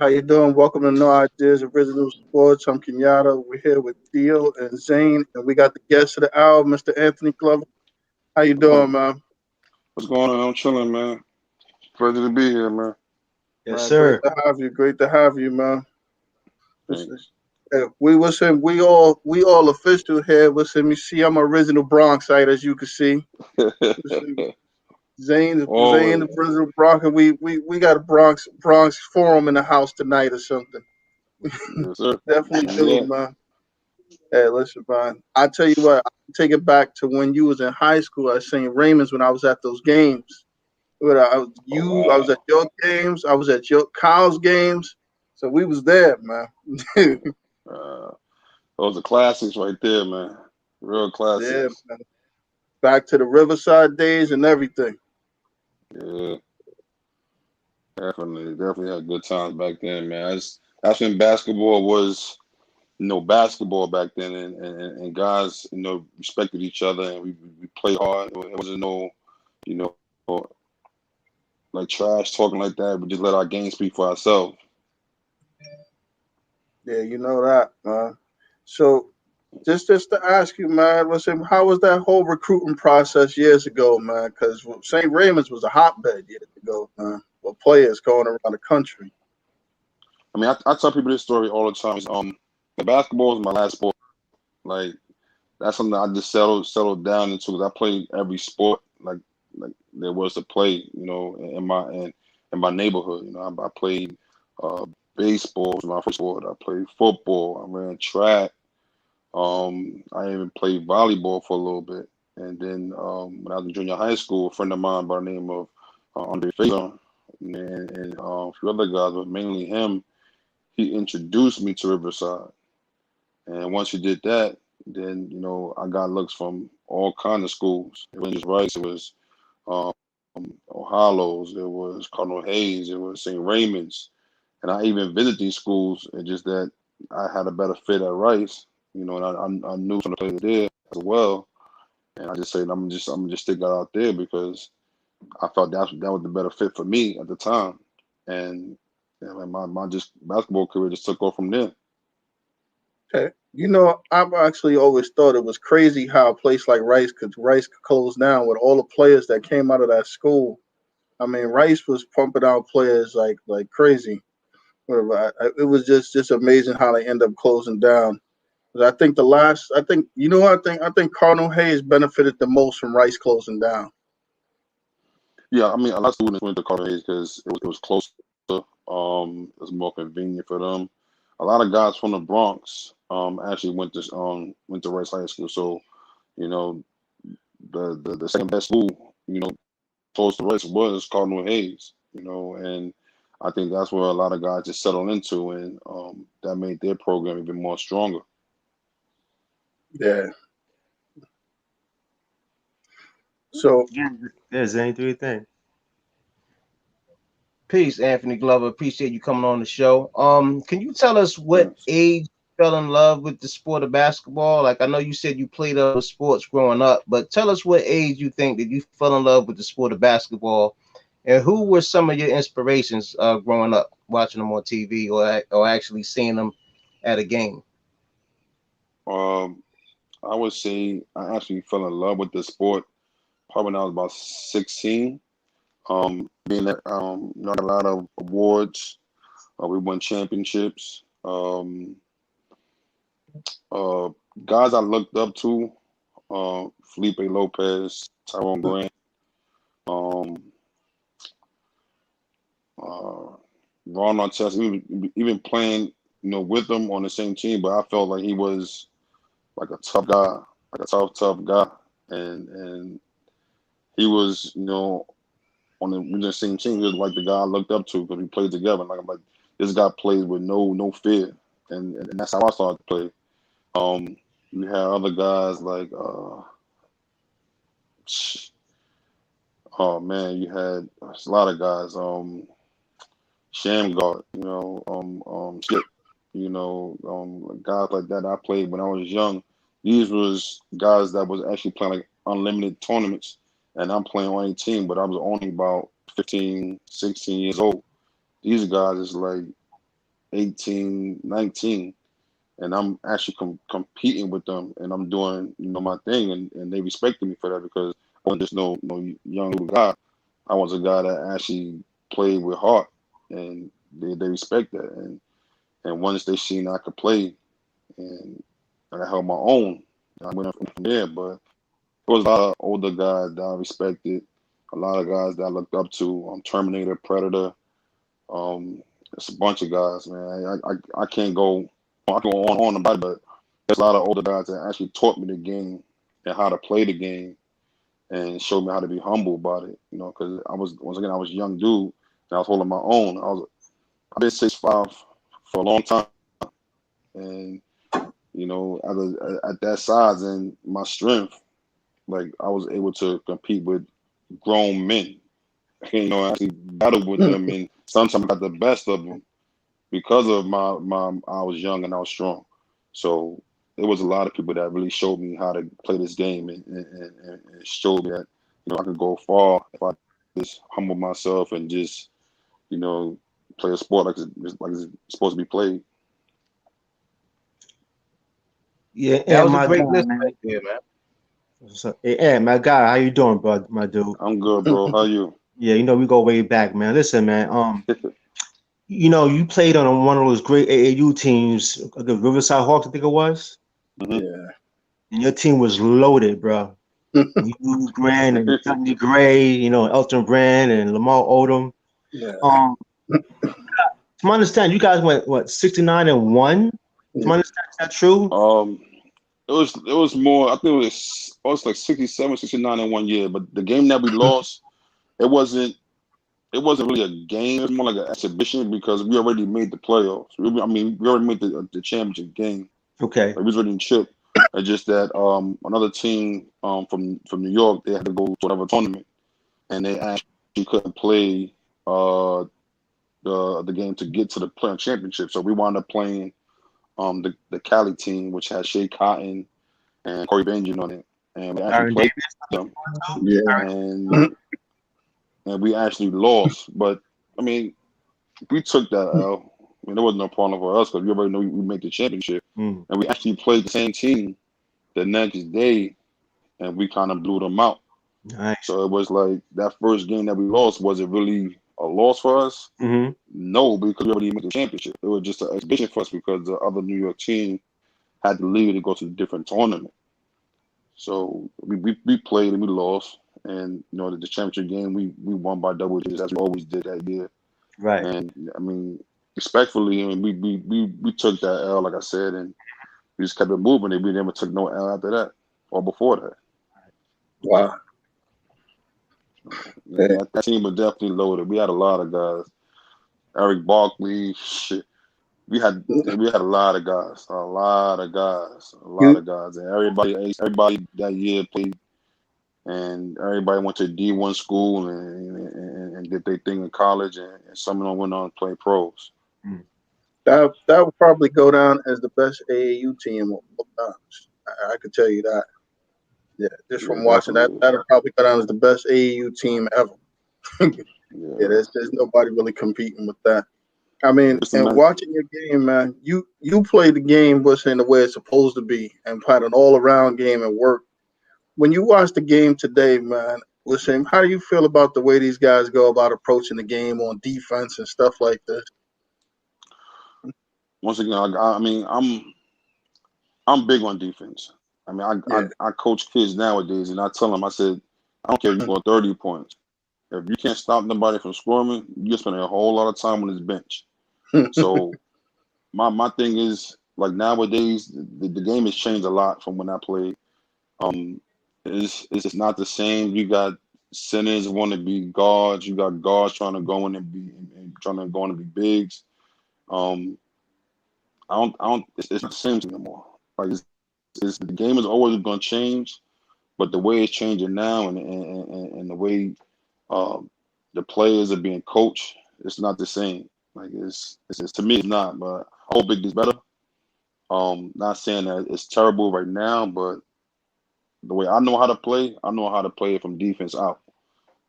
How you doing? Welcome to No Ideas Original Sports. I'm Kenyatta. We're here with Theo and Zane, and we got the guest of the hour, Mr. Anthony Glover. How you What's doing, man? going on? I'm chilling, man. Pleasure to be here, man. Yes, Man, great sir. to have you. Great to have you, man. This Thanks. is, we was saying we all official here. Listen, you see, I'm original Bronxite, as you can see. Listen, Zane, Always. the original Bronx, and we got a Bronx forum in the house tonight or something. Yes, sir. Definitely do, Yeah. man. Hey, listen, man. I tell you what, I can take it back to when you was in high school at St. Raymond's when I was at those games. Oh, I was wow. at your games, I was at your Kyle's games. So we was there, man. Uh, those are classics right there, man. Real Yeah, classics. man. Back to the Riverside days and everything. Yeah, definitely had good times back then, man. That's when basketball was, basketball back then, and guys, respected each other, and we played hard. It wasn't no, you know, like trash talking like that. We just let our game speak for ourselves. Yeah, you know that, man. So just to ask you, man, listen, how was that whole recruiting process years ago, man? Because St. Raymond's was a hotbed years ago, man, with players going around the country. I mean, I tell people this story all the time. The basketball was my last sport. Like that's something I just settled down into. 'Cause I played every sport like there was to play. In my neighborhood. I played uh, baseball was my first sport. I played football. I ran track. I even played volleyball for a little bit. And then when I was in junior high school, a friend of mine by the name of Andre Faison and a few other guys, but mainly him, he introduced me to Riverside. And once he did that, then I got looks from all kind of schools. It wasn't just Rice. It was um, O'Hallows. It was Cardinal Hayes. It was St. Raymond's. And I even visited these schools. It's just that I had a better fit at Rice. And I knew some of the players there as well. And I just said I'm just stick that out there because I felt that was the better fit for me at the time. And my just basketball career just took off from there. Okay. I've actually always thought it was crazy how a place like Rice could close down with all the players that came out of that school. I mean, Rice was pumping out players like crazy. It was just amazing how they end up closing down. 'Cause I think I think Cardinal Hayes benefited the most from Rice closing down. Yeah, I mean, a lot of students went to Cardinal Hayes because it was closer. It was more convenient for them. A lot of guys from the Bronx actually went to Rice High School. So you know the second best school close to Rice was Cardinal Hayes. And I think that's where a lot of guys just settled into, and that made their program even more stronger. Yeah. So Yeah, there's anything. Peace, Anthony Glover. Appreciate you coming on the show. Can you tell us what Yes. age you fell in love with the sport of basketball? Like I know you said you played other sports growing up, but tell us what age you think that you fell in love with the sport of basketball, and who were some of your inspirations growing up, watching them on TV or actually seeing them at a game? Um, I would say I actually fell in love with the sport probably when I was about 16. Being that got a lot of awards. We won championships. Uh, Guys I looked up to, Felipe Lopez, Tyrone Grant, um, uh, Ron Artest, even playing, with him on the same team, but I felt like he was like a tough guy, like a tough guy, and he was, on the same team. He was like the guy I looked up to because we played together. Like I'm like, this guy plays with no fear, and that's how I started to play. Um, we had other guys like, oh man, you had a lot of guys. Shamgar, Skip, guys like that I played when I was young. These was guys that was actually playing like unlimited tournaments, and I'm playing on a team, but I was only about 15, 16 years old. These guys is like 18, 19, and I'm actually competing with them, and I'm doing my thing, and they respected me for that because I wasn't just no young little guy. I was a guy that actually played with heart, and they respect that, and once they seen I could play, and I held my own, I went up from there. But there was a lot of older guys that I respected, a lot of guys that I looked up to. Terminator, Predator. It's a bunch of guys, man. I can't go. I can go on about it, but there's a lot of older guys that actually taught me the game and how to play the game and showed me how to be humble about it. Because I was a young dude and I was holding my own. I've been 6'5" for a long time, and at that size and my strength, like I was able to compete with grown men. Actually battle with them, and sometimes I got the best of them because of my I was young and I was strong. So there was a lot of people that really showed me how to play this game and showed me that I could go far if I just humble myself and just play a sport like it's supposed to be played. Yeah, That and was a my great guy, list man. right there, man. So, hey, my guy, how you doing, bro, my dude? I'm good, bro. How you? Yeah, we go way back, man. Listen, man. You played on one of those great AAU teams, the Riverside Hawks, I think it was. Yeah. And your team was loaded, bro. You, Grant, and Dudley Gray, Elton Brand and Lamar Odom. Yeah. To my understanding, you guys went 69-1. To my understanding, is that true? It was more. I think it was like 67, 69 in 1 year. But the game that we lost, it wasn't really a game. It was more like an exhibition because we already made the playoffs. We already made the championship game. Okay. Like, we was already in chip. It's just that another team from New York, they had to go to whatever tournament, and they actually couldn't play the game to get to the playoff championship. So we wound up playing the Cali team, which had Shea Cotton and Corey Benjamin on it, and we actually Aaron played Davis. them, Yeah. and we actually lost. But I mean, we took that L. I mean, there was no problem for us because we already know we made the championship, and we actually played the same team the next day, and we kind of blew them out. Nice. So it was like that first game that we lost. Was it really a loss for us? Mm-hmm. No, because we already made the championship. It was just an exhibition for us because the other New York team had to leave to go to a different tournament. So we played and we lost, and the championship game we won by double digits as we always did that year. Right. And I mean, respectfully, I mean, we took that L, like I said, and we just kept it moving, and we never took no L after that or before that. Wow. Yeah, that team was definitely loaded. We had a lot of guys. Eric Barkley, shit. We had a lot of guys, and everybody that year played, and everybody went to D1 school and did their thing in college, and some of them went on to play pros. That would probably go down as the best AAU team of all times. I could tell you that. Yeah, just from watching that, that'll probably go down as the best AAU team ever. Yeah, there's nobody really competing with that. I mean, and watching your game, man, you played the game, but in the way it's supposed to be, and played an all-around game and work. When you watch the game today, man, listen, how do you feel about the way these guys go about approaching the game on defense and stuff like this? Once again, I mean, I'm big on defense. I mean, I coach kids nowadays, and I tell them, I said, I don't care if you score 30 points. If you can't stop nobody from scoring, you spend a whole lot of time on this bench. So my thing is, like, nowadays the game has changed a lot from when I played. It's not the same. You got centers want to be guards. You got guards trying to go in and trying to go in and be bigs. I don't. It's not the same anymore. Like the game is always going to change, but the way it's changing now and the way the players are being coached, it's not the same. Like it's to me, it's not. But I hope it gets better. Not saying that it's terrible right now, but the way I know how to play it from defense out.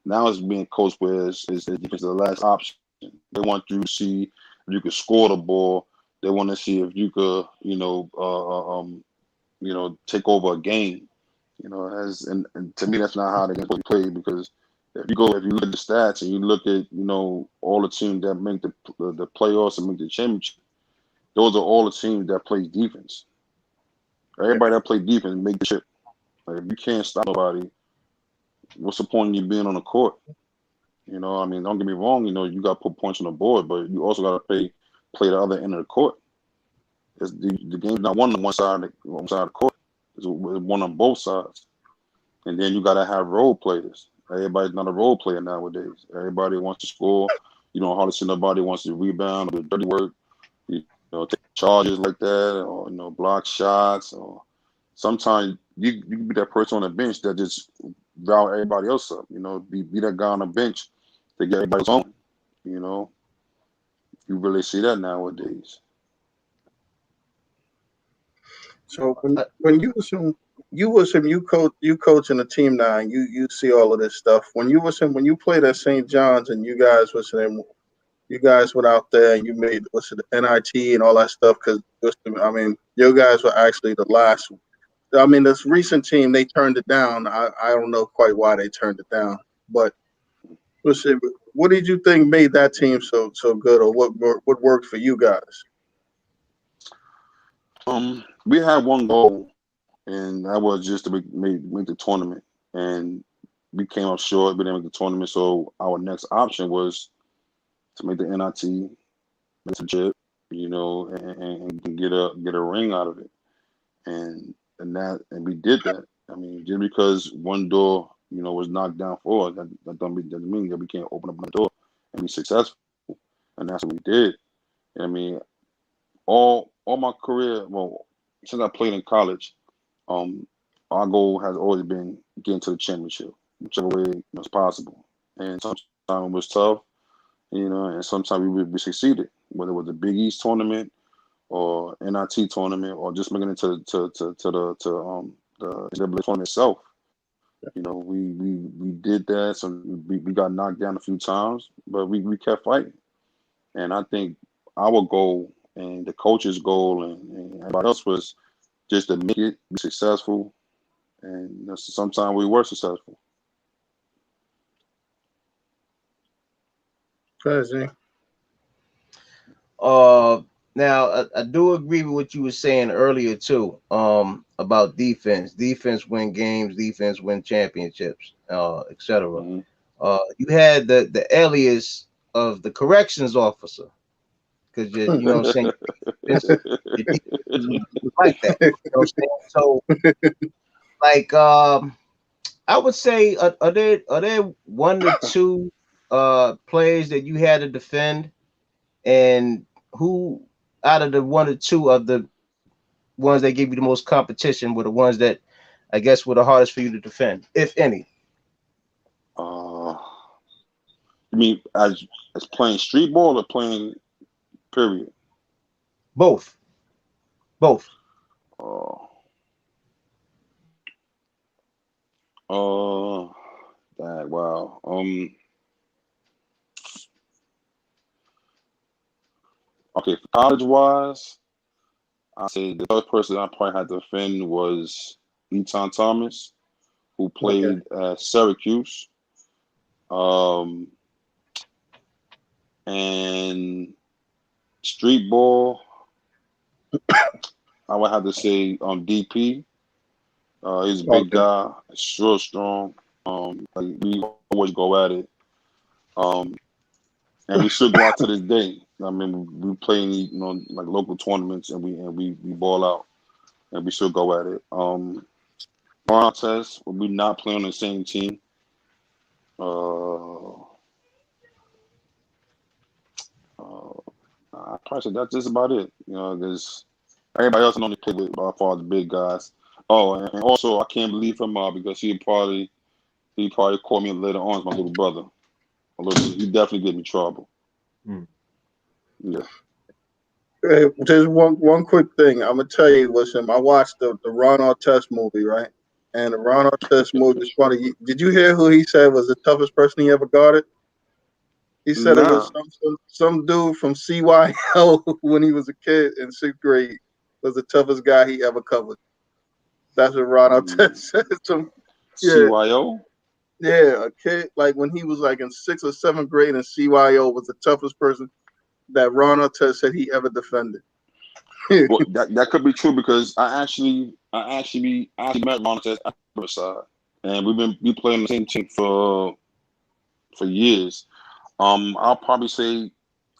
Now it's being coached where it's defense is the last option. They want you to see you could score the ball. They want to see if you could, take over a game. And to me, that's not how the game is played, because if you look at the stats and you look at, all the teams that make the playoffs and make the championship, those are all the teams that play defense. Everybody that play defense make the shit. Like, if you can't stop nobody, what's the point of you being on the court? Don't get me wrong. You got to put points on the board, but you also got to play the other end of the court. The game's not won on one side of the court. It's won on both sides. And then you got to have role players. Everybody's not a role player nowadays. Everybody wants to score. Hardly see nobody wants to rebound or do dirty work. Take charges like that, or block shots, or sometimes you can be that person on the bench that just rile everybody else up. Be that guy on the bench to get everybody's own. You really see that nowadays. So when you coaching a team now, and you see all of this stuff. When you played at St. John's and you guys went out there and you made NIT and all that stuff, because you guys were actually the last. This recent team, they turned it down. I don't know quite why they turned it down, but what did you think made that team so good, or what worked for you guys? We had one goal, and that was just to make the tournament, and we came up short. We didn't make the tournament, so our next option was to make the NIT, make the chip, and get a ring out of it, and we did that. Just because one door, was knocked down for us, that doesn't mean that we can't open up another door and be successful, and that's what we did. All my career, well, since I played in college, our goal has always been getting to the championship, whichever way it's possible. And sometimes it was tough, and sometimes we succeeded, whether it was the Big East tournament or NIT tournament, or just making it to the NCAA tournament itself. We did that. So we got knocked down a few times, but we kept fighting. And I think our goal and the coach's goal and everybody else was just to make it, be successful. And sometimes we were successful. Crazy. Now I do agree with what you were saying earlier too, about defense. Defense win games, defense win championships, etc. Mm-hmm. You had the alias of the corrections officer, because you know what I'm saying. Your defense was like that. You know what I'm saying? So, like, I would say, are there one or two players that you had to defend, and who out of the one or two of the ones that gave you the most competition were the ones that I guess were the hardest for you to defend, if any? You mean as playing street ball or playing period? Both. Wow. Okay, college wise, I say the first person I probably had to defend was Eton Thomas, who played at Syracuse. And street ball, I would have to say DP. He's a big guy, sure strong. We always go at it. And we still go out to this day. We play in like local tournaments, and we ball out, and we still go at it. Bronx H.S, we not playing on the same team. I probably said that's just about it. There's everybody else I only play with by far the big guys. Oh, and also I can't believe him because he probably called me later on as my little brother. He definitely gave me trouble. Yeah. There's one quick thing I'm gonna tell you. Listen, I watched the Ron Artest movie, right? And the Ron Artest movie is funny. Did you hear who he said was the toughest person he ever guarded? He said it was Nah. some dude from CYO when he was a kid in 6th grade was the toughest guy he ever covered. That's what Ron Artest said. Yeah, CYO? yeah, a kid like when he was like in 6th or 7th grade, and CYO was the toughest person that Ron Artest said he ever defended. Well, that could be true because I actually met Ron Artest at Riverside, and we played on the same team for years. I'll probably say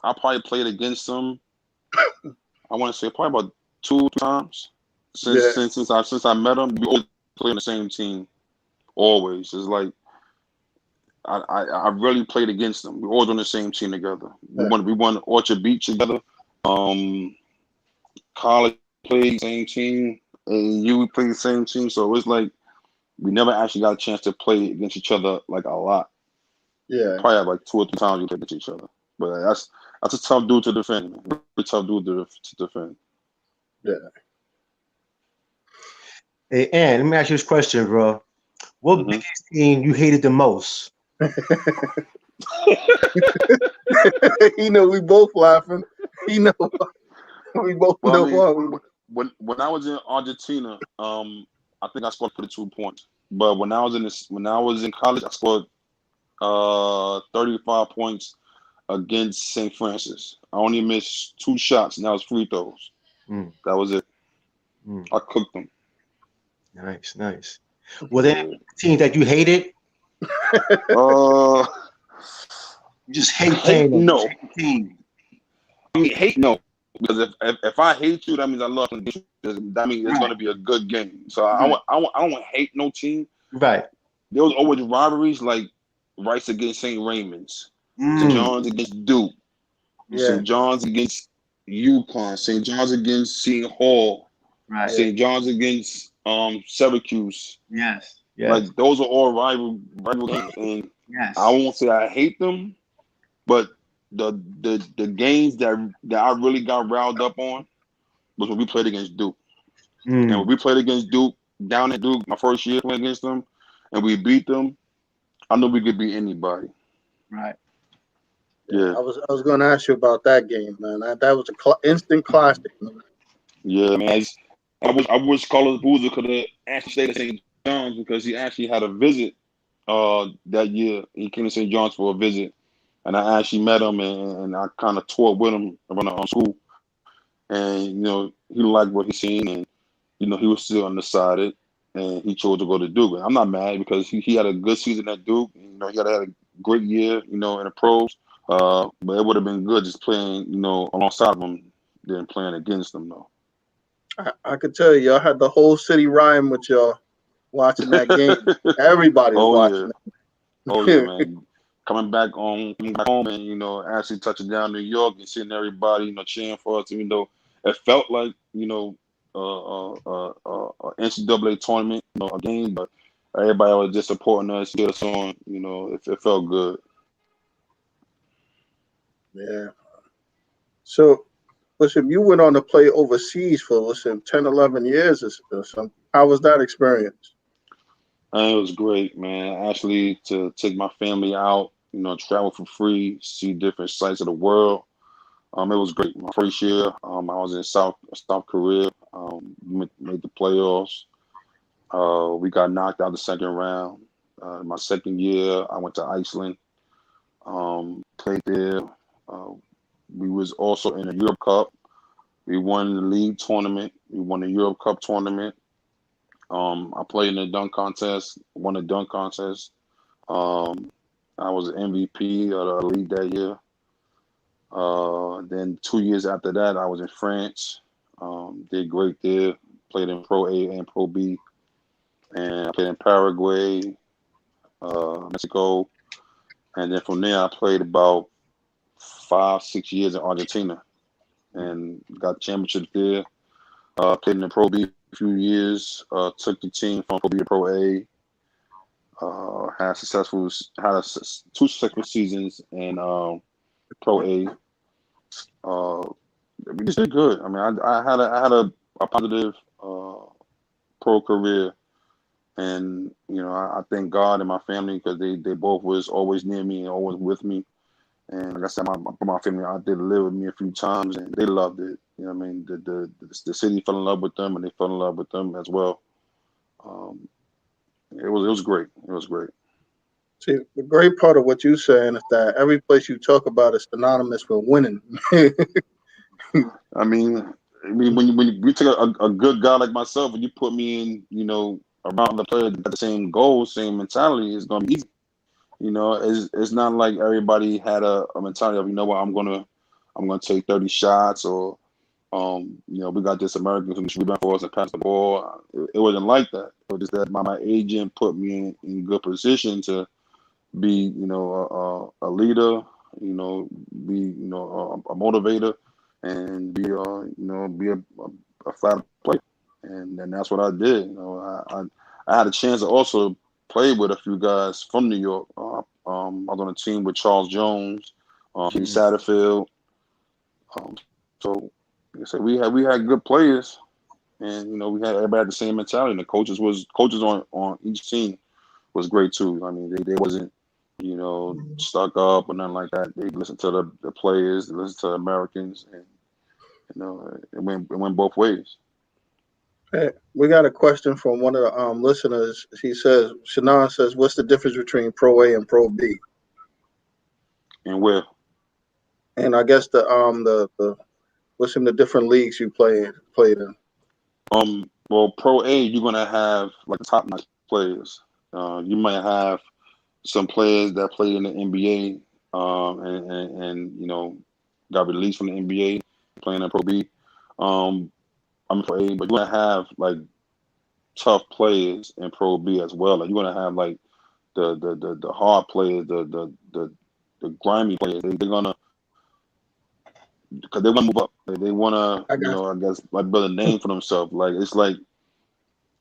I probably played against him. I want to say probably about 2 times Yeah, since I met him. We always play on the same team. Always, it's like I really played against them. We always on the same team together. We won Orchard Beach together. Um, College played same team, and you played the same team. So it's like we never actually got a chance to play against each other like a lot. yeah, Probably have like 2 or 3 times we played against each other. But that's a tough dude to defend. Man. Really tough dude to defend. yeah. Hey, Ann, let me ask you this question, bro. What hmm biggest team you hated the most? He know we both laughing. He know we both Well, I know mean, why we. when I was in Argentina, I think I scored 32 points. But when I was in college, I scored 35 points against St. Francis. I only missed 2 shots, and that was free throws. Mm, That was it. mm, I cooked them. nice, nice. Were there Yeah. teams that you hated? Uh, You just hate hate playing them. You just no. hate the team. I mean, hate no. Because if I hate you, that means I love you. That means it's Right, going to be a good game. So right, I don't want to hate no team. right. There was always rivalries like Rice against St. Raymond's, St. Mm, John's against Duke, Yeah, St. John's against UConn, St. John's against Seton Hall, right. yeah, St. John's against Syracuse. Yes, Like yes, those are all rival games, and I yes. won't say I hate them, but the games that I really got riled up on was when we played against Duke. And when Mm, we played against Duke down at Duke, my first year playing against them, and we beat them, I knew we could beat anybody. right. yeah. Yeah, I was going to ask you about that game, man. That was a instant classic, man. yeah, man. I wish Carlos Boozer could have actually stayed at St. John's because he actually had a visit that year. He came to St. John's for a visit, and I actually met him and I kind of toured with him around the school. And he liked what he seen, and he was still undecided, and he chose to go to Duke. And I'm not mad because he had a good season at Duke. He had a great year, in the pros. But it would have been good just playing, alongside them than playing against them, though. I could tell you, y'all had the whole city rhyme with y'all watching that game. Everybody was Oh yeah, watching oh yeah, it. man. Coming back home, and actually touching down New York and seeing everybody, cheering for us, even though it felt like, NCAA tournament, a game, but everybody was just supporting us, get us on, it felt good. Yeah. So, listen, you went on to play overseas for, listen, 10, 11 years or something. How was that experience? And it was great, man. Actually, to take my family out, travel for free, see different sites of the world. It was great. My first year, I was in South Korea. Made the playoffs. We got knocked out the second round. My second year, I went to Iceland. Played there. Uh, we was also in the Europe Cup. We won the league tournament. We won the Europe Cup tournament. I played in the dunk contest. Won the dunk contest. Um, I was MVP of the league that year. Then 2 years after that, I was in France. Did great there. Played in Pro A and Pro B. And I played in Paraguay, Mexico. And then from there, I played about 5, 6 years in Argentina and got championships there. Played in the Pro B a few years. Took the team from Pro B to Pro A. Had 2 successful seasons in Pro A. We just did good. I mean, I had a positive pro career, and I thank God and my family because they both was always near me and always with me, And like I said, my family out there to live with me a few times, and they loved it. You know what I mean? The city fell in love with them, and they fell in love with them as well. It was great. It was great. See, the great part of what you're saying is that every place you talk about is synonymous with winning. I mean, when you take a good guy like myself, and you put me in, you know, around the player that got the same goals, same mentality, it's gonna be easy. You know, it's not like everybody had a mentality of, you know what, I'm gonna take 30 shots, or you know, we got this American who's rebound for us and pass the ball. It wasn't like that. It was just that my agent put me in good position to be, you know, a leader, you know, be, you know, a motivator, and be, you know, be a flat player. And that's what I did. You know, I had a chance to also play with a few guys from New York. I was on a team with Charles Jones, Keith Satterfield. So like I said, we had good players, and you know, we had everybody had the same mentality. And the coaches on each team was great too. I mean, they wasn't, you know, stuck up or nothing like that. They listened to the players, they listened to the Americans, and you know, it went both ways. Hey, we got a question from one of the listeners. Shannon says, what's the difference between Pro A and Pro B? And where? And I guess the what's in the different leagues you played in? Well, Pro A, you're gonna have like top notch players. You might have some players that play in the NBA, and you know, got released from the NBA, playing in Pro B. I'm Pro A, but you're gonna have like tough players in Pro B as well. Like you're gonna have like the hard players, the grimy players. They're gonna, because they want to move up. They want to, you know, I guess, like build a name for themselves.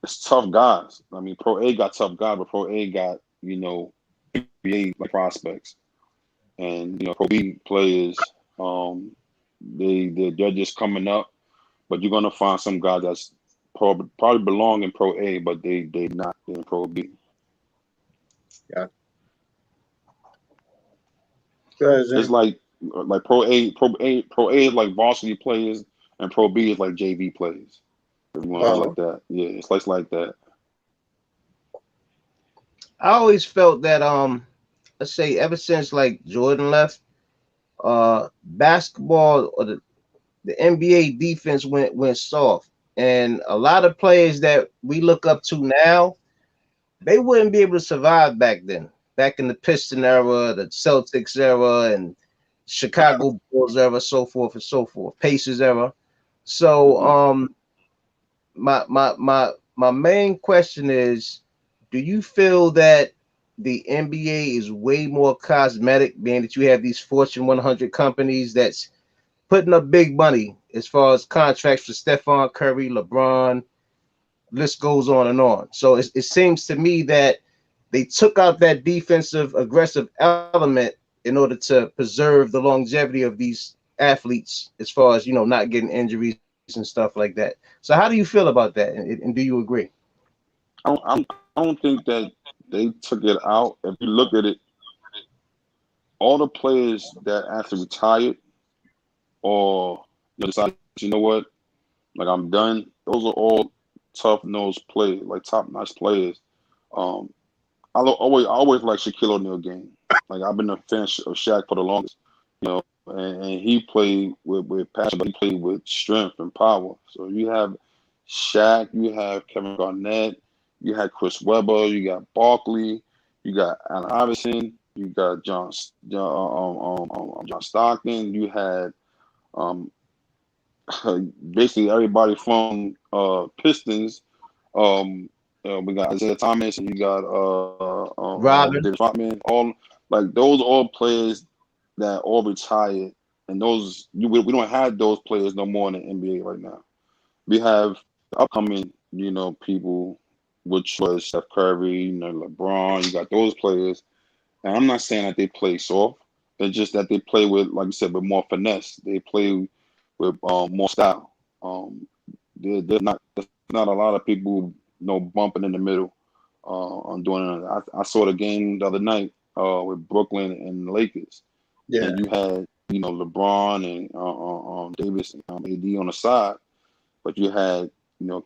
It's tough guys. I mean, Pro A got tough guys, but Pro A got, you know, NBA like prospects, and you know, Pro B players. They're just coming up, but you're gonna find some guys that's probably belong in Pro A, but they not in Pro B. Yeah. It's like Pro A is like varsity players, and Pro B is like JV players. If you want to like that, yeah, it's like that. I always felt that let's say ever since like Jordan left, basketball or the NBA defense went soft, and a lot of players that we look up to now, they wouldn't be able to survive back then. Back in the Piston era, the Celtics era, and Chicago Bulls era, so forth and so forth, Pacers era. So my main question is, do you feel that the NBA is way more cosmetic, being that you have these Fortune 100 companies that's putting up big money as far as contracts for Stephon Curry, LeBron, list goes on and on. So it seems to me that they took out that defensive aggressive element in order to preserve the longevity of these athletes, as far as, you know, not getting injuries and stuff like that. So how do you feel about that, and do you agree? I don't think that they took it out. If you look at it, all the players that actually retired or, you know, decided, you know what, like I'm done. Those are all tough nosed players, like top notch players. I always like Shaquille O'Neal game. Like I've been a fan of Shaq for the longest, you know, and he played with passion, but he played with strength and power. So you have Shaq, you have Kevin Garnett, you had Chris Webber, you got Barkley, you got Allen Iverson, you got John Stockton, you had basically everybody from Pistons. We got Isaiah Thomas, and you got Robin. Dennis Rodman. All like those all players that all retired, and those we don't have those players no more in the NBA right now. We have upcoming, you know, people, which was Steph Curry, you know, LeBron. You got those players, and I'm not saying that they play soft. It's just that they play with, like you said, with more finesse. They play with more style. There's not a lot of people, you know, bumping in the middle on doing it. I saw the game the other night with Brooklyn and the Lakers. Yeah. and you had LeBron and Davis and AD on the side, but you had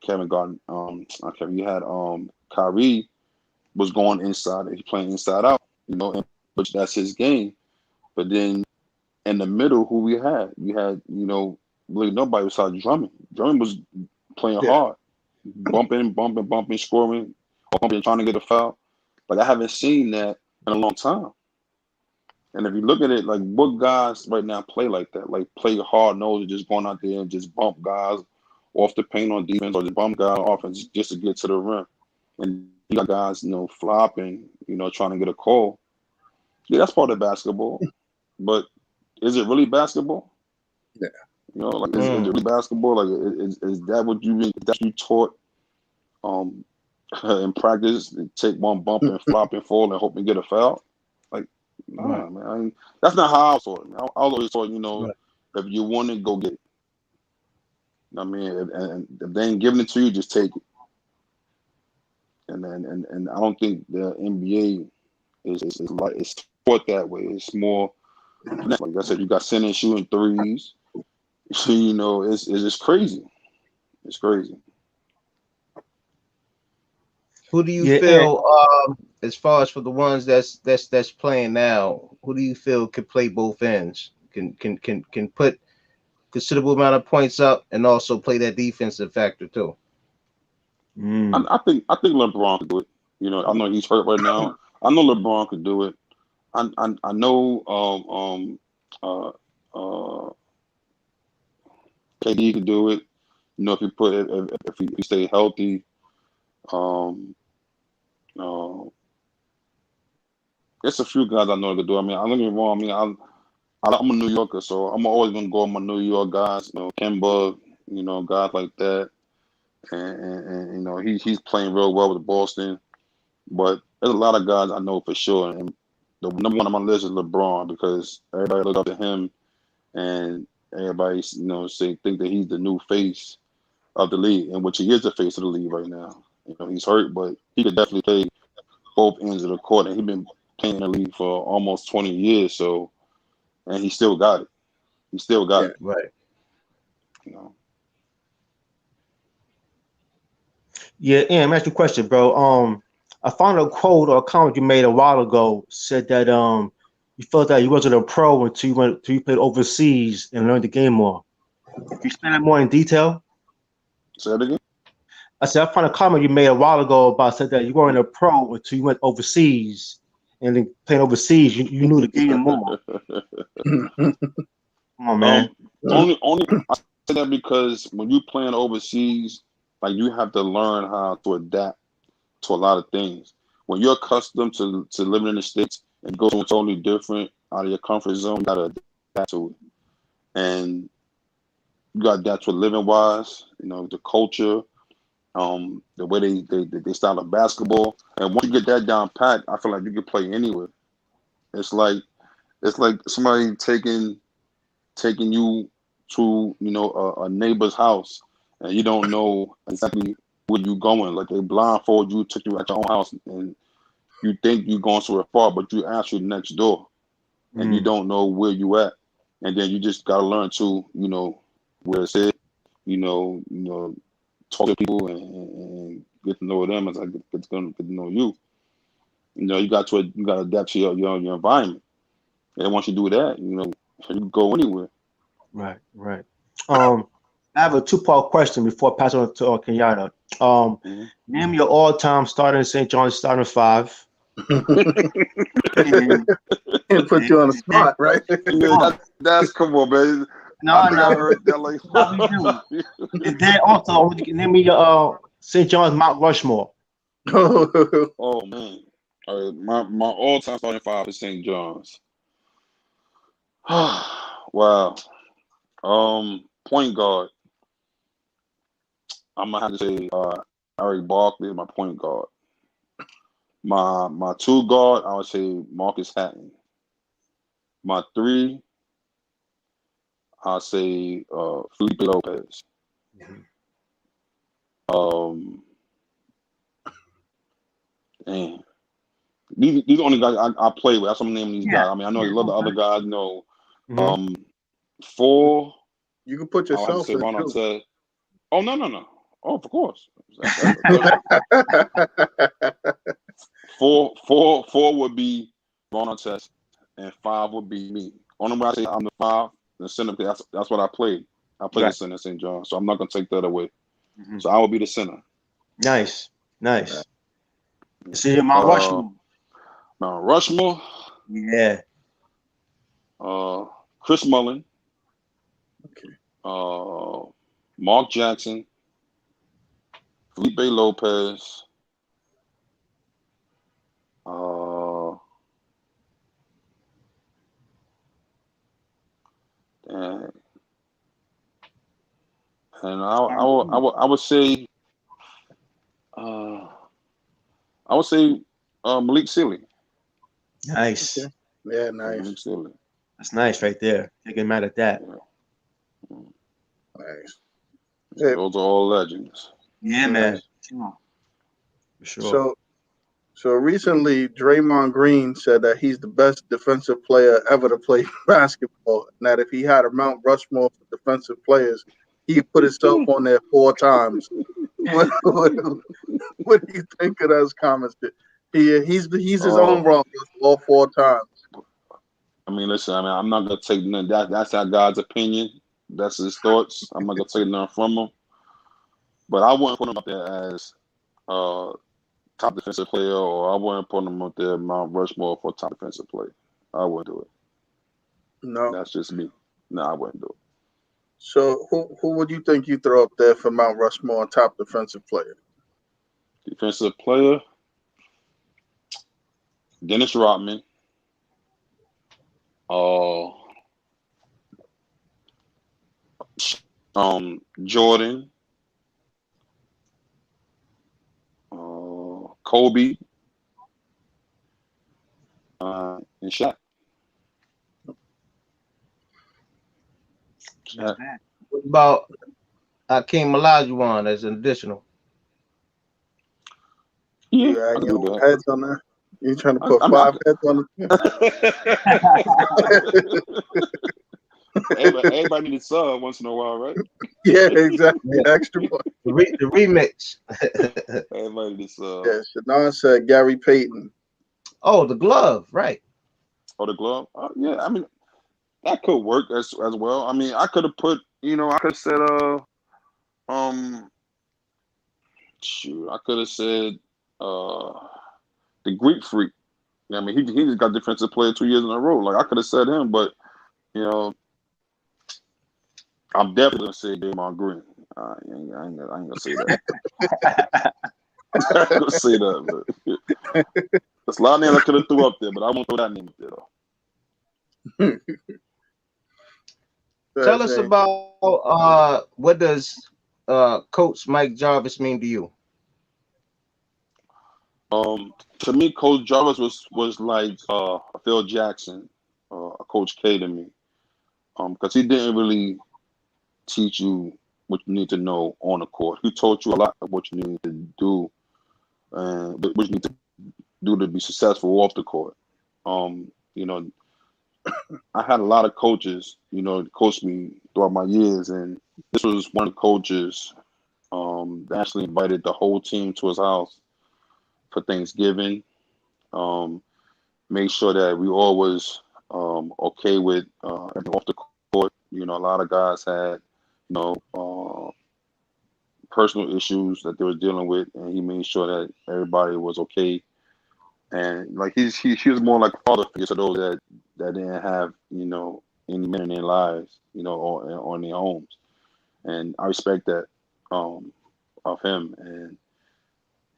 Kevin Garden, Kevin, you had Kyrie was going inside, he's playing inside out, which that's his game. But then in the middle, who we had really nobody besides Drummond. Drummond was playing hard, bumping, scoring, or bumping, trying to get a foul. Like, I haven't seen that in a long time. And if you look at it, like, what guys right now play like that? Like, play hard nose, just going out there and just bump guys off the paint on defense, or just bump guys on offense just to get to the rim. And you got guys, flopping, trying to get a call. Yeah, that's part of basketball. But is it really basketball? Yeah. Like, is it really basketball? Like, is that what you taught in practice? Take one bump and flop and fall and hope and get a foul? Like, nah, man. That's not how I was taught. I always taught, if you want it, go get it. I mean, and if they ain't giving it to you, just take it. And I don't think the NBA is like, it's taught that way. It's more, like I said, you got center shooting threes. It's just crazy. It's crazy. Who do you feel, as far as for the ones that's playing now, who do you feel could play both ends? Can put considerable amount of points up and also play that defensive factor too? I think LeBron could do it. I know he's hurt right now. I know LeBron could do it. I know KD could do it. If you put it, if you stay healthy. There's a few guys I know that could do it. I mean, I don't get me wrong. I mean, I'm a New Yorker, so I'm always gonna go with my New York guys. Kemba, guys like that, and he's playing real well with Boston. But there's a lot of guys I know for sure, and the number one on my list is LeBron, because everybody look up to him, and everybody think that he's the new face of the league, and which he is the face of the league right now. He's hurt, but he could definitely play both ends of the court, and he's been playing in the league for almost 20 years. So, and he still got it. He still got it. Right. Yeah, Ian, ask you a question, bro. I found a quote or a comment you made a while ago, said that you felt that you wasn't a pro until you played overseas and learned the game more. Can you explain that more in detail? Say that again. I said I found a comment you made a while ago about, said that you weren't a pro until you went overseas, and then playing overseas, you knew the game more. Come on, man. Only I said that because when you playing overseas, like, you have to learn how to adapt to a lot of things. When you're accustomed to living in the States and go somewhere totally different out of your comfort zone, you gotta adapt to it. And you gotta adapt to it living wise, the culture, the way they style of basketball. And once you get that down pat, I feel like you can play anywhere. It's like somebody taking you to a neighbor's house, and you don't know exactly where you going. Like, they blindfold you, took you at your own house, and you think you're going somewhere far, but you actually next door, and you don't know where you at. And then you just gotta learn to where it's at, talk to people and get to know them as I get to know you. You got to adapt to your environment. And once you do that, you can go anywhere. Right. I have a two-part question before I pass on to Kenyatta. Name your all-time starter in St. John's starting five. And put you on the spot, right? That's come on, man. No. Heard that, like, And then also name me your St. John's Mount Rushmore. Oh man. All right, my all-time starting five is St. John's. Wow. Point guard. I'm gonna have to say Eric Barkley is my point guard. My two guard, I would say Marcus Hatton. My three, I'll say Felipe Lopez. these are the only guys I play with. That's what I'm naming these guys. I mean, I know a lot of the other Okay. guys. You know, 4. You can put I like to yourself say in Ron too. Artest. Oh no. Oh, of course. Four would be Ron Artest, and 5 would be me. Only way I say I'm the 5, the center. That's what I played. I played the Right. center at St. John, so I'm not gonna take that away. Mhm. So I will be the center. Nice. See Mount Rushmore. Mount Rushmore. Yeah. Chris Mullin. Okay. Mark Jackson. Felipe Lopez. And I would say Malik Sealy. Nice. Okay. Yeah, nice. Malik Sealy. That's nice right there. Can't get mad at that. Yeah. Nice. Those are all legends. Yeah, man. For sure. So recently, Draymond Green said that he's the best defensive player ever to play basketball, and that if he had a Mount Rushmore for defensive players, he'd put himself on there 4 times. What do you think of those comments? He's his own wrong all 4 times. I mean, listen. I mean, I'm not gonna take none. That's our God's opinion. That's his thoughts. I'm not gonna take none from him. But I wouldn't put him up there as top defensive player, or I wouldn't put him up there Mount Rushmore for top defensive player. I wouldn't do it. No. That's just me. No, I wouldn't do it. So who would you think you throw up there for Mount Rushmore on top defensive player? Defensive player, Dennis Rodman. Jordan. Kobe. And Shaq. Not bad. What about Hakeem Olajuwon as an additional? Yeah, You I add can your do own that. heads on that? You trying to put I 5 heads on Everybody needs a sub once in a while, right? Yeah, exactly. Yeah. Extra one. The remix. Everybody needs a Yeah, Shannon said Gary Payton. Oh, the glove, right? Oh, the glove. Yeah, I mean that could work as well. I mean, I could have put, I could have said I could have said the Greek Freak. I mean, he just got defensive player 2 years in a row. Like I could have said him, but I'm definitely gonna say Draymond Green. I ain't gonna say that. I'm not gonna say that, but there's a lot of names I could have threw up there, but I won't throw that name up there though. Tell us about what does Coach Mike Jarvis mean to you? To me, Coach Jarvis was like Phil Jackson, Coach K to me, because he didn't really teach you what you need to know on the court. He taught you a lot of what you need to do and what you need to do to be successful off the court. I had a lot of coaches, coach me throughout my years, and this was one of the coaches that actually invited the whole team to his house for Thanksgiving. Made sure that we all was okay with everything off the court. A lot of guys had, personal issues that they were dealing with, and he made sure that everybody was okay. And like he was more like a father figure to those that didn't have any men in their lives, on their homes. And I respect that of him. And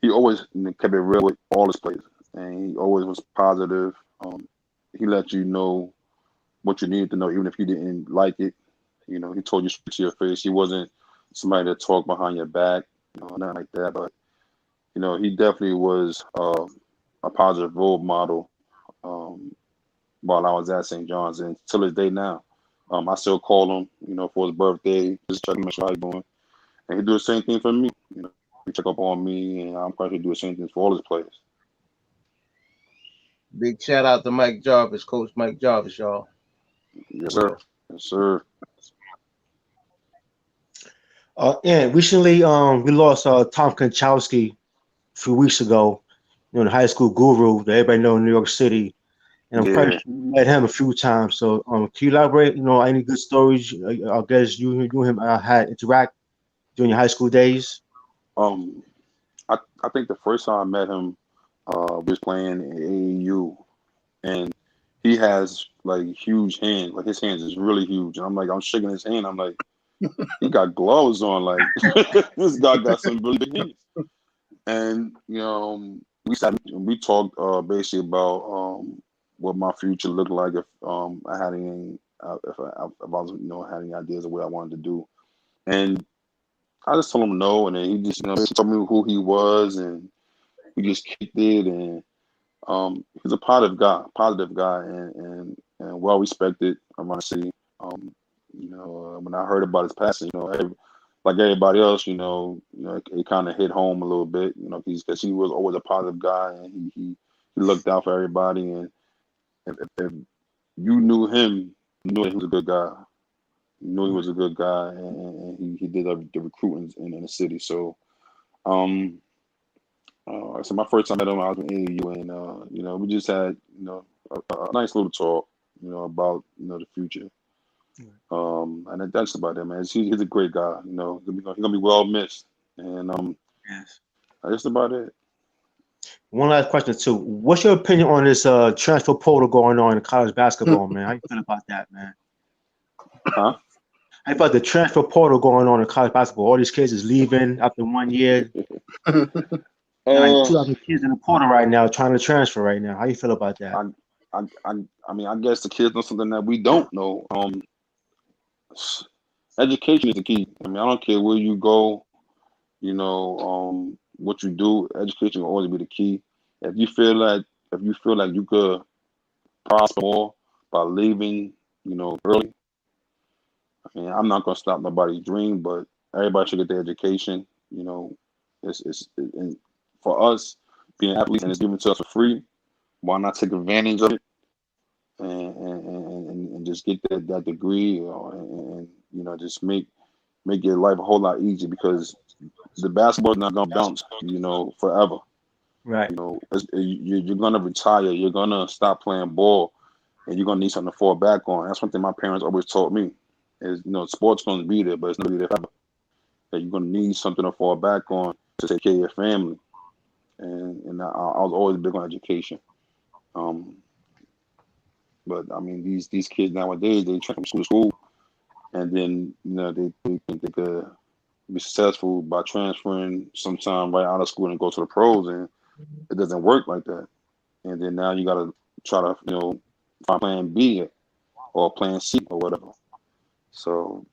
he always kept it real with all his players, and he always was positive. He let you know what you needed to know, even if you didn't like it. He told you straight to your face. He wasn't somebody that talked behind your back, nothing like that. But he definitely was a positive role model while I was at St. John's, and till this day now, I still call him, for his birthday, just check to make sure how he's doing, and he do the same thing for me. He check up on me, and I'm going to do the same thing for all his players. Big shout out to Mike Jarvis, Coach Mike Jarvis, y'all. Yes, sir. Yes, sir. And recently, we lost Tom Konchowski a few weeks ago. You know, the high school guru that everybody know in New York City. And I'm quite Yeah. sure you met him a few times. So, can you elaborate? You know, any good stories? I guess you and him had interact during your high school days. Um, I think the first time I met him, we was playing in AAU, and he has like huge hands. Like his hands is really huge, and I'm shaking his hand. I'm like, he got gloves on. Like this guy got some really big hands. And we sat and we talked basically about what my future looked like if I had any if I was had any ideas of what I wanted to do. And I just told him no, and then he just he told me who he was, and we just kicked it. And he's a positive guy, and well respected around the city. When I heard about his passing, like everybody else, it kind of hit home a little bit, because he was always a positive guy, and he looked out for everybody. And if you knew him, you knew that he was a good guy. You knew he was a good guy, and he did the recruiting in the city. So, so my first time I met him, I was in AAU, and we just had a nice little talk, about the future. And that's about it, man. He's a great guy. He's gonna be well missed, and Yes. that's about it. One last question too. What's your opinion on this transfer portal going on in college basketball, man? How you feel about that, man? Huh? How you about the transfer portal going on in college basketball? All these kids is leaving after 1 year. Like 2,000 kids in the portal right now trying to transfer right now. How you feel about that? I mean, I guess the kids know something that we don't know. Education is the key. I mean, I don't care where you go, what you do. Education will always be the key. If you feel like you could prosper more by leaving, early. I mean, I'm not gonna stop nobody's dream, but everybody should get their education. And for us being athletes and it's given to us for free. Why not take advantage of it and just get that degree, and just make your life a whole lot easier, because the basketball is not gonna bounce, forever. Right. You're gonna retire. You're gonna stop playing ball, and you're gonna need something to fall back on. That's one thing my parents always taught me: is sports gonna be there, but it's not gonna be there forever. That you're gonna need something to fall back on to take care of your family. And I was always big on education. But I mean, these kids nowadays, they transfer from school to school, and then they think they could be successful by transferring sometime right out of school and go to the pros, and it doesn't work like that. And then now you got to try to find plan B or plan C or whatever. So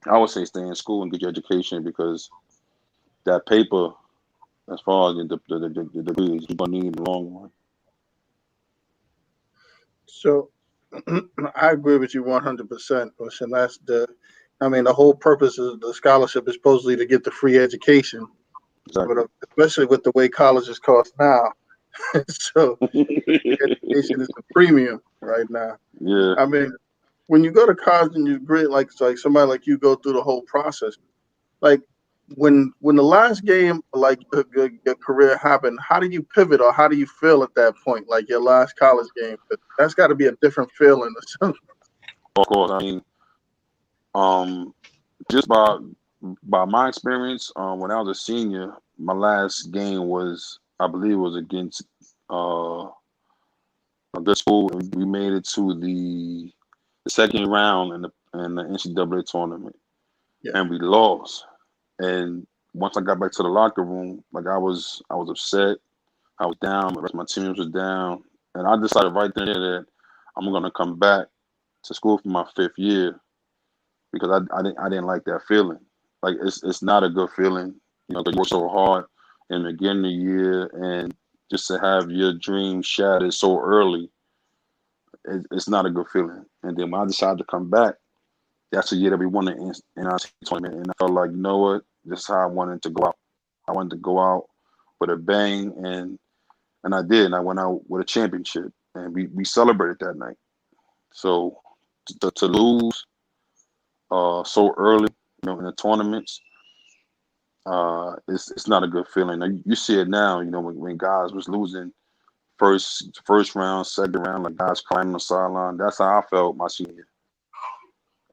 I would say stay in school and get your education, because that paper, as far as the degree, is you're gonna need in the long run. So I agree with you 100%. Listen, the whole purpose of the scholarship is supposedly to get the free education, Exactly. but especially with the way colleges cost now. So education is a premium right now. Yeah. I mean, when you go to college and you grade like somebody like you go through the whole process, like when the last game like your career happened, how do you pivot or how do you feel at that point, like your last college game? That's got to be a different feeling or something. Of course. I mean, just by my experience, when I was a senior, my last game was, I believe, it was against a good school, and we made it to the second round in the NCAA tournament, Yeah. and we lost. And once I got back to the locker room, like I was upset. I was down. The rest of my team was down, and I decided right then and there that I'm gonna come back to school for my 5th year, because I didn't like that feeling. Like it's not a good feeling, because you work so hard in the beginning of the year, and just to have your dream shattered so early, it's not a good feeling. And then when I decided to come back, that's the year that we won the NIC tournament, and I felt like, you know what, this is how I wanted to go out. I wanted to go out with a bang, and and I did. And I went out with a championship, and we celebrated that night. So to lose so early, in the tournaments, it's not a good feeling. Now, you see it now, when guys was losing first round, second round, like guys crying on the sideline. That's how I felt my senior year.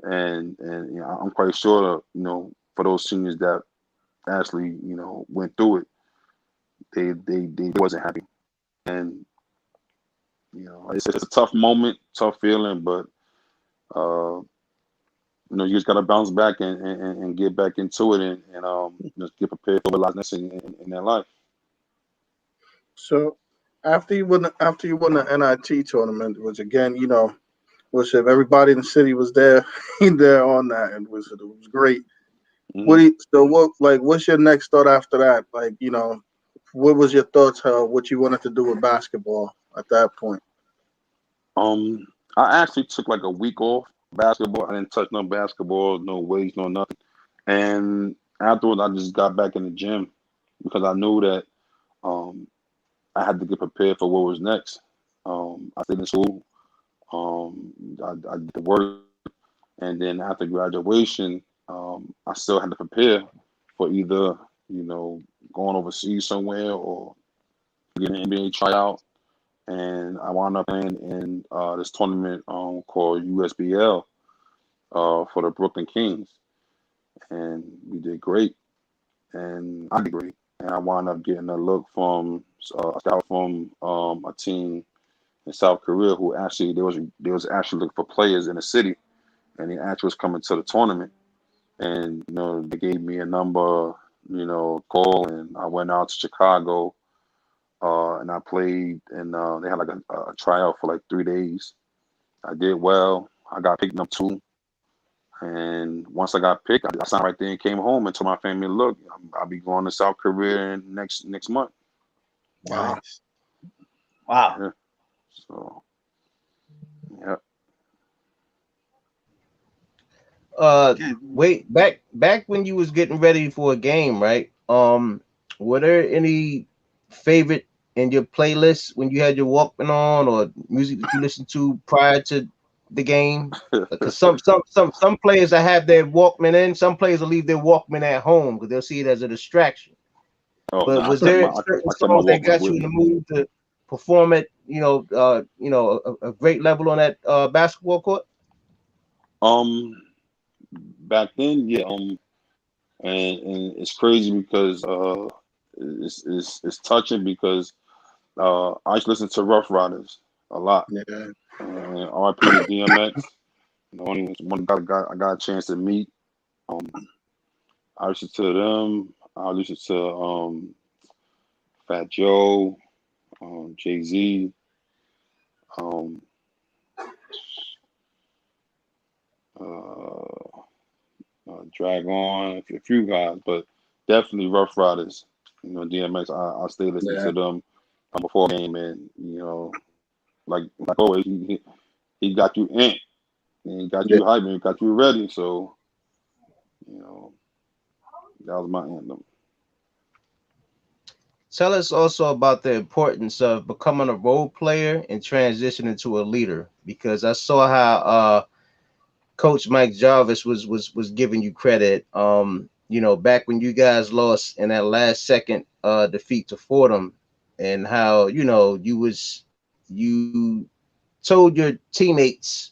And I'm quite sure, for those seniors that actually, went through it, they wasn't happy. And it's a tough moment, tough feeling, but you just gotta bounce back and get back into it and just get prepared for a lot next in their life. So after you won the NIT tournament, which again, which if everybody in the city was there, there on that, and it was great. Mm-hmm. What's your next thought after that? Like, what was your thoughts? What you wanted to do with basketball at that point? I actually took like a week off basketball. I didn't touch no basketball, no weights, no nothing. And afterwards, I just got back in the gym because I knew that I had to get prepared for what was next. I stayed in school. I did the work, and then after graduation, I still had to prepare for either going overseas somewhere or getting an NBA tryout. And I wound up playing in this tournament called USBL for the Brooklyn Kings, and we did great, and I did great, and I wound up getting a look from a scout from a team in South Korea who actually they was actually looking for players in the city, and the actually was coming to the tournament, and they gave me a number, call, and I went out to Chicago. And I played, and they had like a tryout for like 3 days. I did well. I got picked up too. And once I got picked, I signed right there and came home and told my family, "Look, I'll be going to South Korea next month." Wow. Wow. Yeah. So, yeah. Wait, back when you was getting ready for a game, right? Were there any favorite in your playlist when you had your Walkman on, or music that you listened to prior to the game? Because some players that have their Walkman in, some players will leave their Walkman at home because they'll see it as a distraction. Oh But no, was there I certain kept my songs that Walkman got you with in the me. mood to perform at a great level on that basketball court? Back then, yeah. And it's crazy because it's touching because I used to listen to Rough Riders a lot. Yeah. And RIP to DMX. Only one guy I got a chance to meet. I listened to them. I listened to Fat Joe, Jay-Z, um, uh, Drag On, a few guys, but definitely Rough Riders. DMX. I stay listening Yeah. to them before game, and like always, he got you in, and he got Yeah. you hyped, and he got you ready. So that was my anthem. Tell us also about the importance of becoming a role player and transitioning to a leader, because I saw how Coach Mike Jarvis was giving you credit. Back when you guys lost in that last second defeat to Fordham, and how you told your teammates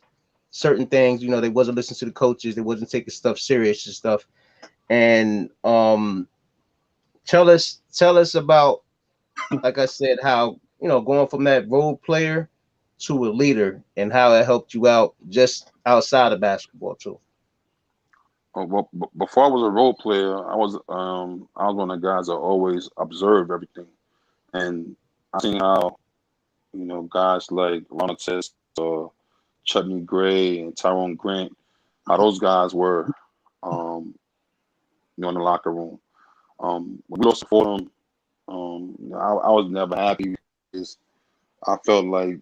certain things. They wasn't listening to the coaches, they wasn't taking stuff serious and stuff. And tell us about, like I said, how going from that role player to a leader and how it helped you out just outside of basketball too. Well, before I was a role player, I was one of the guys that always observed everything, and I seen how guys like Ron Artest, Chutney Gray, and Tyrone Grant, how those guys were, in the locker room. When we lost to Fordham, I was never happy because I felt like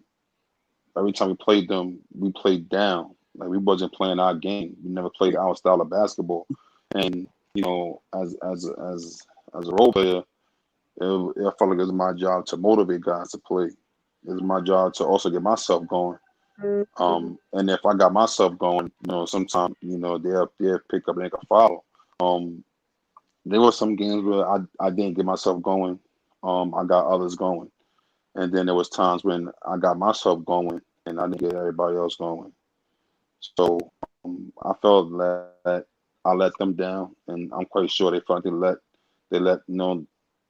every time we played them, we played down. Like we wasn't playing our game. We never played our style of basketball. And as a role player, I felt like it was my job to motivate guys to play. It was my job to also get myself going. And if I got myself going, sometimes, they'll pick up and they can follow. There were some games where I didn't get myself going. I got others going. And then there was times when I got myself going and I didn't get everybody else going. So I felt that I let them down, and I'm quite sure they felt they let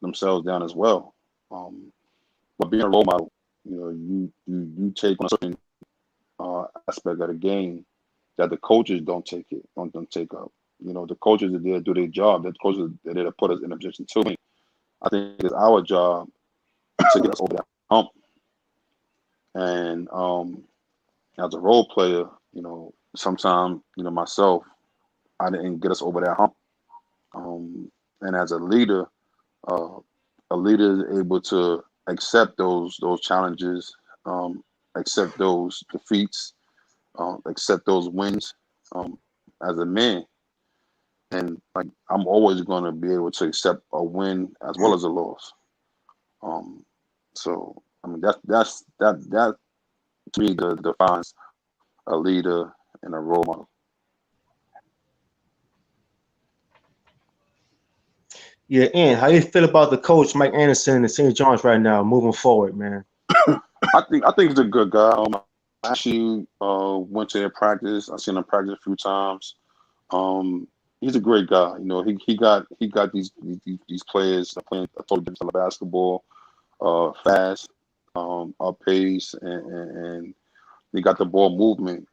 themselves down as well. But being a role model, you take on a certain aspect of the game that the coaches don't take up. The coaches are there to do their job. The coaches are there to put us in a position to win. I think it's our job to get us over that hump. And as a role player, sometimes, myself, I didn't get us over that hump. And as a leader is able to accept those challenges, accept those defeats, accept those wins as a man. And like I'm always going to be able to accept a win as well as a loss. So I mean that to me defines a leader and a role model. Yeah, and how you feel about the coach Mike Anderson in St. John's right now, moving forward, man? I think he's a good guy. I actually went to their practice. I've seen him practice a few times. He's a great guy. He got these players playing a totally different style of basketball, fast, up pace, and he got the ball moving,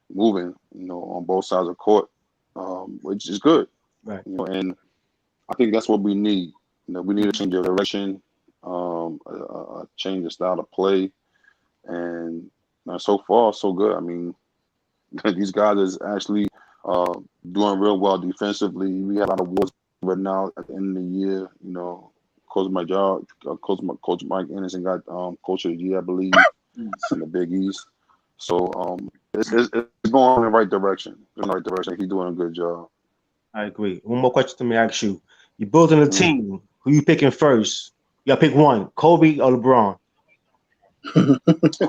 on both sides of the court, which is good. Right. And I think that's what we need. We need to change the direction, change the style of play, and so far so good. I mean, these guys is actually doing real well defensively. We had a lot of awards right now at the end of the year. Coach Mike Anderson got Coach of the Year, I believe, in the Big East. So it's going in the right direction. He's doing a good job. I agree. One more question to me, ask you. You're building a team. Who you picking first? You gotta pick one, Kobe or LeBron.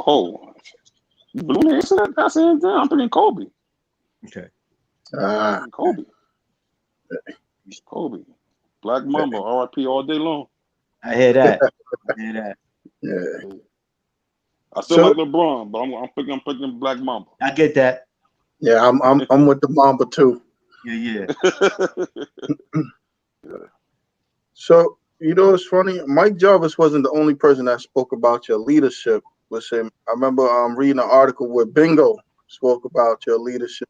Oh, you blew me into that. That's it. I'm picking Kobe. Okay. Kobe. Black Mamba, RIP all day long. I hear that. Yeah. I still like LeBron, but I'm picking Black Mamba. I get that. Yeah, I'm with the Mamba too. Yeah. So it's funny. Mike Jarvis wasn't the only person that spoke about your leadership with him. I remember reading an article where Bingo spoke about your leadership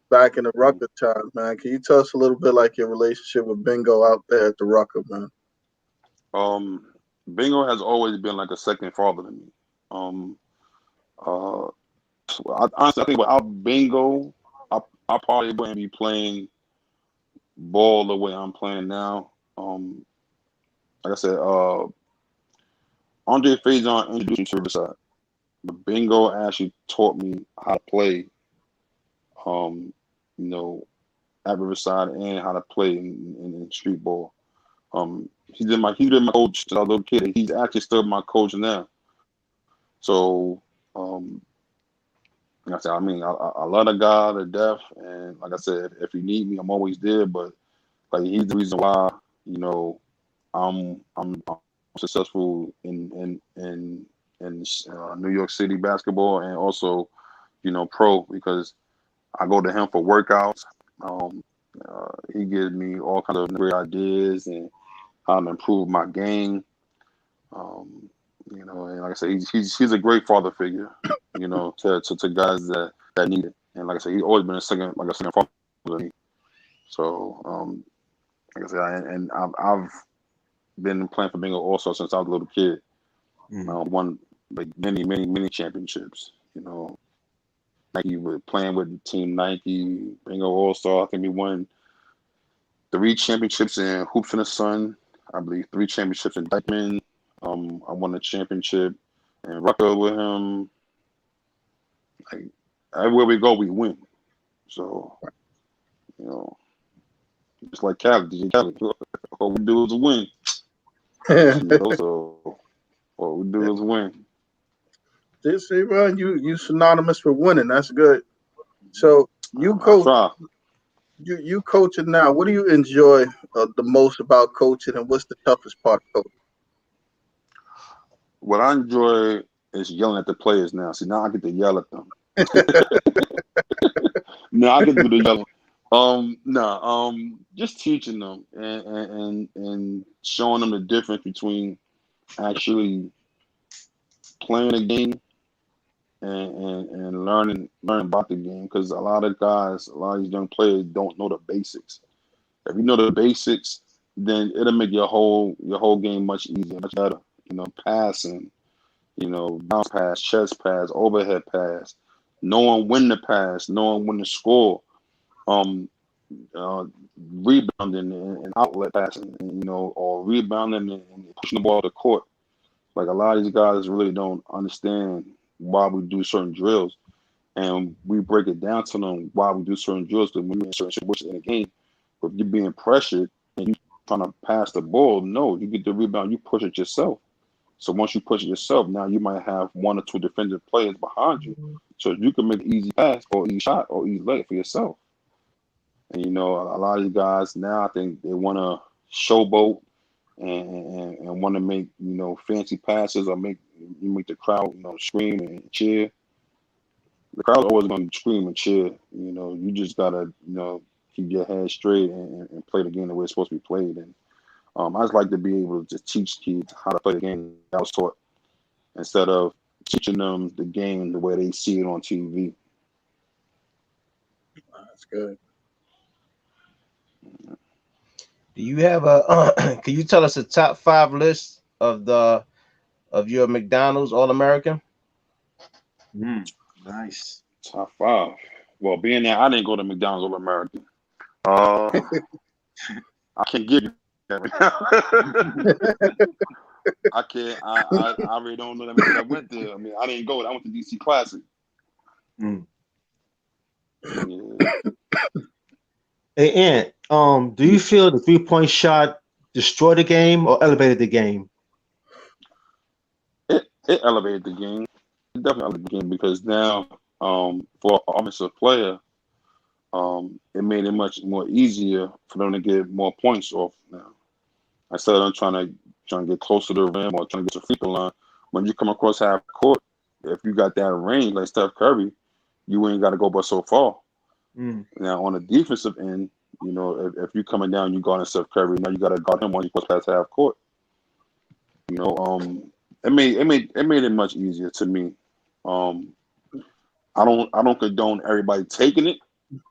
back in the Rucker time, man. Can you tell us a little bit like your relationship with Bingo out there at the Rucker, man? Bingo has always been like a second father to me. Honestly, I think without Bingo, I probably wouldn't be playing ball the way I'm playing now. Like I said, Andre Faison introduced me to Riverside, but Bingo actually taught me how to play, at Riverside and how to play in street ball. He did my coach since I was a little kid, and he's actually still my coach now. So, like I said, I mean, I love the guy to death, and like I said, if you need me, I'm always there. But like he's the reason why I'm successful in New York City basketball and also pro, because I go to him for workouts. He gives me all kinds of great ideas and how to improve my game. And like I said, he's a great father figure, to guys that need it. And like I said, he's always been a second father to me. So like I said, and I've been playing for Bingo also since I was a little kid. Won like many championships. Nike was playing with Team Nike, Bingo All-Star. I think we won 3 championships in Hoops in the Sun. I believe 3 championships in Dykeman. I won the championship in Rucker with him. Like everywhere we go, we win. So, just like Cali, DJ Cali, all we do is win. So what we do is win. Just say, man, you synonymous for winning. That's good. So you I coach, try. you coaching now. What do you enjoy the most about coaching, and what's the toughest part of coaching? What I enjoy is yelling at the players now. See, now I get to yell at them. Now I get to do the yelling. Just teaching them and showing them the difference between actually playing a game and learning about the game. Because a lot of guys, a lot of these young players don't know the basics. If you know the basics, then it'll make your whole game much easier, much better. Passing, bounce pass, chest pass, overhead pass, knowing when to pass, knowing when to score, um, uh, rebounding and outlet passing, or rebounding and pushing the ball to the court. Like a lot of these guys really don't understand why we do certain drills, and we break it down to them why we do certain drills. Because when you're in certain situations in the game, if you're being pressured and you trying to pass the ball, no, you get the rebound, you push it yourself. So once you push it yourself, now you might have one or two defensive players behind you, so you can make an easy pass or easy shot or easy layup for yourself. And a lot of these guys now, I think they want to showboat and want to make fancy passes or make the crowd scream and cheer. The crowd's always going to scream and cheer. You just gotta keep your head straight and play the game the way it's supposed to be played. And I just like to be able to just teach kids how to play the game that I was taught instead of teaching them the game the way they see it on TV. That's good. Do you have a? Can you tell us a top 5 list of your McDonald's All American? Nice. Top 5. Well, being there, I didn't go to McDonald's All American. I can't give you that right now. I can't. I really don't know that many that went there. I mean, I didn't go. I went to DC Classic. Mm. Yeah. Hey, Ant, do you feel the 3-point shot destroyed the game or elevated the game? It elevated the game. It definitely elevated the game because now, for an offensive player, it made it much more easier for them to get more points off now. Instead of them trying to get close to the rim or trying to get to the free throw line, when you come across half court, if you got that range like Steph Curry, you ain't got to go but so far. Now on the defensive end, if you're coming down, you guarding Steph Curry. Now you got to guard him once you cross past half court. It made it much easier to me. I don't condone everybody taking it,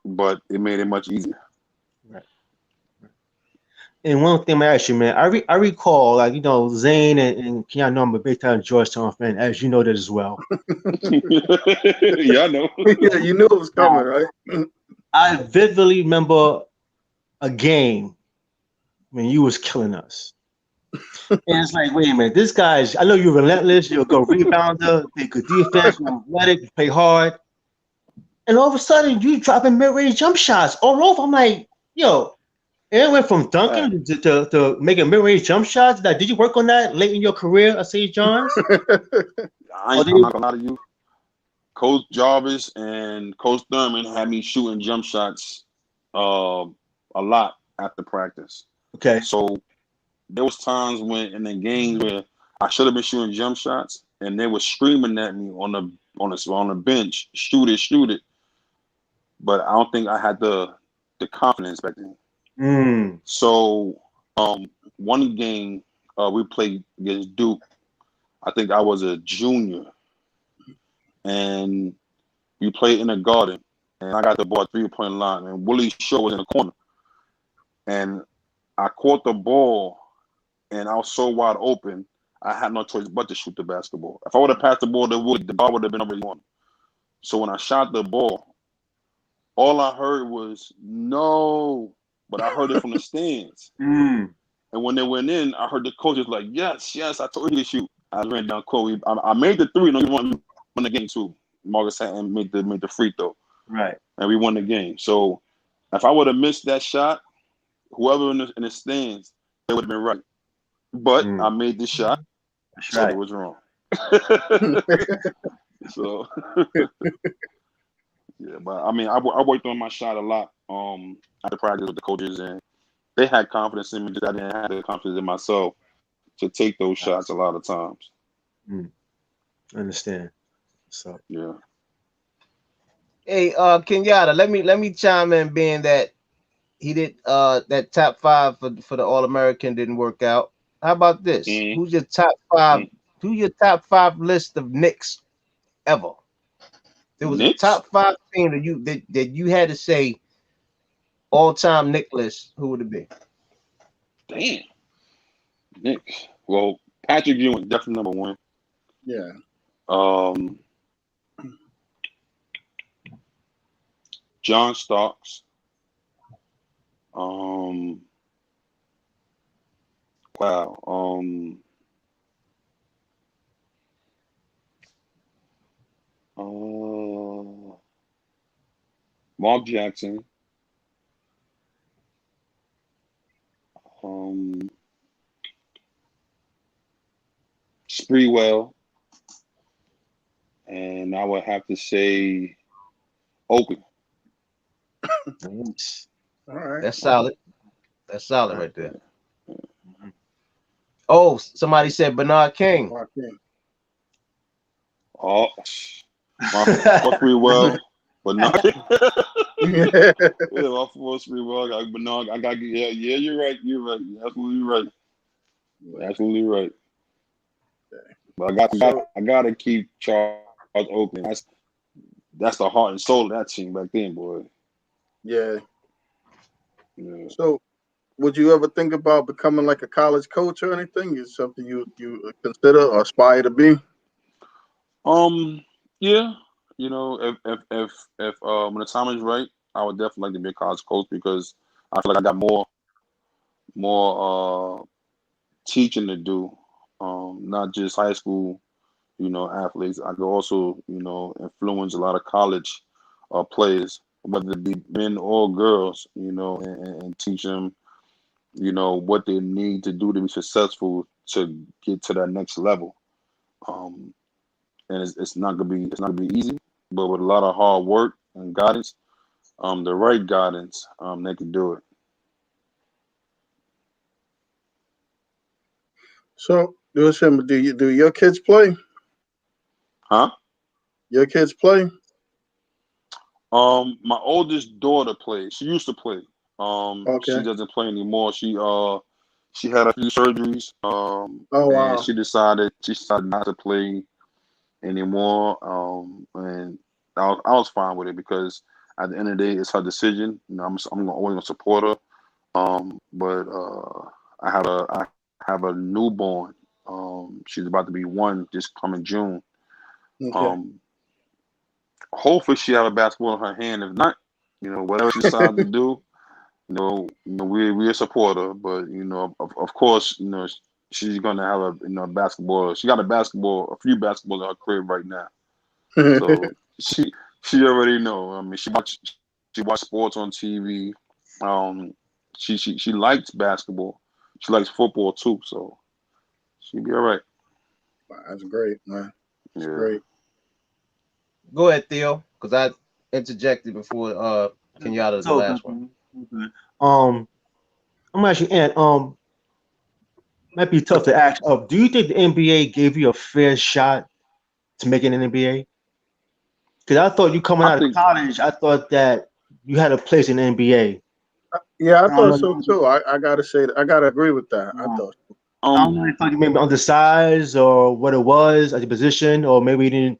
but it made it much easier. Right. And one thing I ask you, man, I recall, like, Zane and Keanu know I'm a big time Georgetown fan, as you know that as well. Yeah, I know. Yeah, you knew it was coming, right? I vividly remember a game when you was killing us. And it's like, wait a minute, this guy's, I know you're relentless, you're a good rebounder, play good defense, you're athletic, you play hard. And all of a sudden, you dropping mid-range jump shots all over. I'm like, yo, and it went from dunking to making mid-range jump shots. Like, did you work on that late in your career at St. John's? I'm not gonna lie to you. Coach Jarvis and Coach Thurman had me shooting jump shots a lot after practice. Okay. So there was times when in the games where I should have been shooting jump shots, and they were screaming at me on the bench, shoot it. But I don't think I had the confidence back then. So one game we played against Duke. I think I was a junior, and we played in the Garden, and I got the ball 3-point line, and Willie Shaw was in the corner, and I caught the ball, and I was so wide open, I had no choice but to shoot the basketball. If I would have passed the ball to Willie, the ball would have been already on. So when I shot the ball, all I heard was no, but I heard it from the stands. And when they went in, I heard the coaches like, yes, I told you to shoot. I ran down court. I made the 3, and we won the game too. Marcus Hatton made the free throw. Right. And we won the game. So if I would have missed that shot, whoever in the stands, they would have been right. but I made the shot, That's so it right. was wrong. So yeah, but I mean, I worked on my shot a lot. I had to practice with the coaches, and they had confidence in me. Just I didn't have the confidence in myself to take those shots a lot of times. Mm. Understand. So Yeah. Hey, Kenyatta, let me chime in, being that he did that top five for the All American didn't work out. How about this? Mm-hmm. Who's your top five? Who's your top five list of Knicks ever? There was a Knicks? top five team that you had to say all time Knick list. Who would it be? Damn. Knicks. Well, Patrick Ewing, definitely number one. Yeah. Um, John Starks. Wow. Mark Jackson. Um, Spreewell. And I would have to say Oakland. nice. All right. That's solid. That's solid right there. Mhm. Oh, somebody said Bernard King. Joaquin. Oh, my Spreewell, but not. Yeah. Yeah, my Spreewell. But no, I got. Yeah, you're right. You're right. You're absolutely right. You're absolutely right. But So I got to keep Charles Oakland. That's the heart and soul of that team back then, boy. yeah. Yeah. So would you ever think about becoming like a college coach or anything? Is something you consider or aspire to be? Yeah. You know, if when the time is right, I would definitely like to be a college coach because I feel like I got more teaching to do. Not just high school, athletes. I could also, influence a lot of college players, whether it be men or girls, and teach them, what they need to do to be successful to get to that next level. Um, and it's not gonna be easy, but with a lot of hard work and guidance, the right guidance, they can do it. So listen, do your kids play? Huh? Your kids play? My oldest daughter plays. She used to play. She Okay. doesn't play anymore. She had a few surgeries. Oh And wow. she decided not to play anymore. And I was fine with it because at the end of the day, it's her decision. Always gonna support her. But I have a newborn. She's about to be one this coming June. Okay. Um, Hopefully she have a basketball in her hand. If not, whatever she decides to do, we support her. But of course, she's gonna have basketball. She got a few basketballs in her crib right now. So she already know. I mean, she watch sports on TV. Um, she likes basketball. She likes football too. So she'll be all right. That's great, man. That's Yeah. great. Go ahead, Theo, because I interjected before Kenyatta the So last good, one. man. So good. I'm actually and might be tough to ask. Do you think the NBA gave you a fair shot to make it in the NBA? Because I thought you coming I out of think college, I thought that you had a place in the NBA. Yeah, I I don't thought know. so too. I gotta say that. I gotta agree with that. I thought so. I um don't know if you maybe undersized or what it was at the position, or maybe you didn't.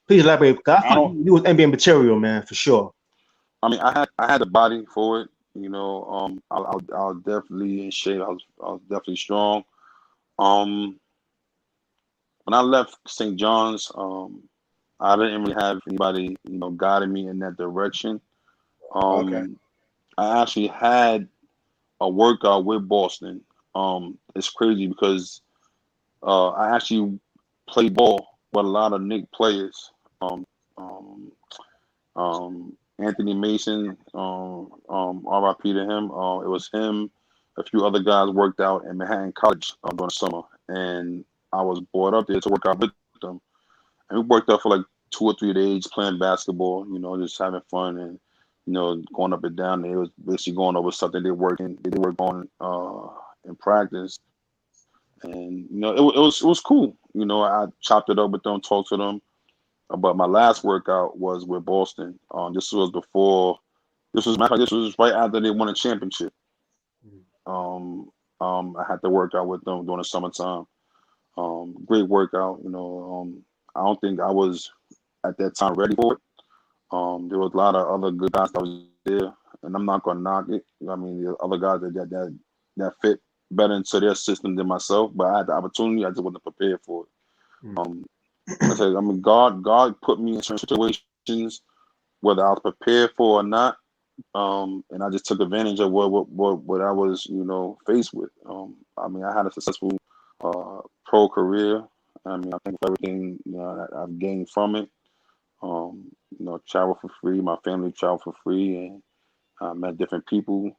Please elaborate. 'Cause I I thought don't. you was NBA material, man, for sure. I mean, I had the body for it. I was definitely in shape. I was definitely strong. Um, when I left St. John's, I didn't really have anybody, guiding me in that direction. Okay. I actually had a workout with Boston. It's crazy because I actually played ball with a lot of Nick players. Um, Anthony Mason, RIP to him. It was him, a few other guys worked out in Manhattan College during the summer, and I was brought up there to work out with them. And we worked out for like 2 or 3 days playing basketball, just having fun and going up and down. It was basically going over something they work on in practice, and it was cool. I chopped it up with them, talked to them. But my last workout was with Boston. This was before. This was right after they won a championship. I had to work out with them during the summertime. Great workout. I don't think I was at that time ready for it. There was a lot of other good guys that was there, and I'm not gonna knock it. I mean, the other guys that fit better into their system than myself, but I had the opportunity. I just wasn't prepared for it. I mean, God put me in certain situations, whether I was prepared for or not, and I just took advantage of what I was, faced with. I mean, I had a successful pro career. I mean, I think everything that I've gained from it. Travel for free. My family traveled for free, and I met different people.